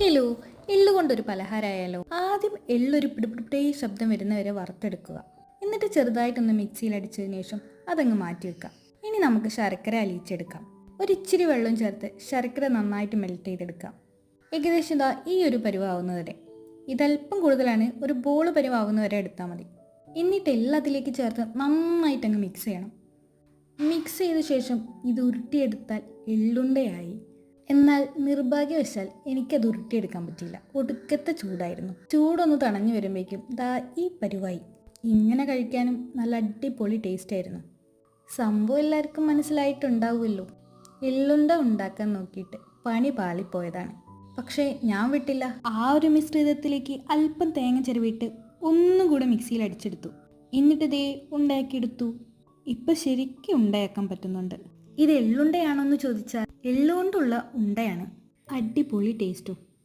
Hello, എള്ളുകൊണ്ടൊരു പലഹാരമായാലോ? ആദ്യം എള്ളൊരു പിടിപിടിപ്പേ ശബ്ദം വരുന്നവരെ വറുത്തെടുക്കുക. എന്നിട്ട് ചെറുതായിട്ടൊന്ന് മിക്സിയിൽ അടിച്ചതിന് ശേഷം അതങ്ങ് മാറ്റി വെക്കാം. ഇനി നമുക്ക് ശർക്കര അലിയിച്ചെടുക്കാം. ഒരിച്ചിരി വെള്ളം ചേർത്ത് ശർക്കര നന്നായിട്ട് മെൽറ്റ് ചെയ്തെടുക്കാം. ഏകദേശം ഇതാ ഈ ഒരു പരുവാവുന്നവരെ. ഇതല്പം കൂടുതലാണ്, ഒരു ബോള് പരുവാവുന്നവരെ എടുത്താൽ മതി. എന്നിട്ട് എല്ലാത്തിലേക്ക് ചേർത്ത് നന്നായിട്ടങ്ങ് മിക്സ് ചെയ്യണം. മിക്സ് ചെയ്ത ശേഷം ഇത് ഉരുട്ടിയെടുത്താൽ എള്ളുണ്ടയായി. എന്നാൽ നിർഭാഗ്യവശാൽ എനിക്കത് ഉരുട്ടിയെടുക്കാൻ പറ്റിയില്ല. ഒടുക്കത്തെ ചൂടായിരുന്നു. ചൂടൊന്ന് തണഞ്ഞു വരുമ്പോഴേക്കും ദാ ഈ പരുവായി. ഇങ്ങനെ കഴിക്കാനും നല്ല അടിപൊളി ടേസ്റ്റ് ആയിരുന്നു. സംഭവം എല്ലാവർക്കും മനസ്സിലായിട്ടുണ്ടാവുമല്ലോ. എള്ളുണ്ട ഉണ്ടാക്കാൻ നോക്കിയിട്ട് പണി പാളിപ്പോയതാണ്. പക്ഷേ ഞാൻ വിട്ടില്ല. ആ ഒരു മിശ്രിതത്തിലേക്ക് അല്പം തേങ്ങ ചിരവിട്ട് ഒന്നും കൂടെ മിക്സിയിൽ അടിച്ചെടുത്തു. എന്നിട്ട് ദേ ഉണ്ടാക്കിയെടുത്തു. ഇപ്പം ശരിക്കും ഉണ്ടയാക്കാൻ പറ്റുന്നുണ്ട്. ഇത് എള്ളുണ്ടയാണോ എന്ന് ചോദിച്ചാൽ എള്ളുകൊണ്ടുള്ള ഉണ്ടയാണ്. അടിപൊളി ടേസ്റ്റും.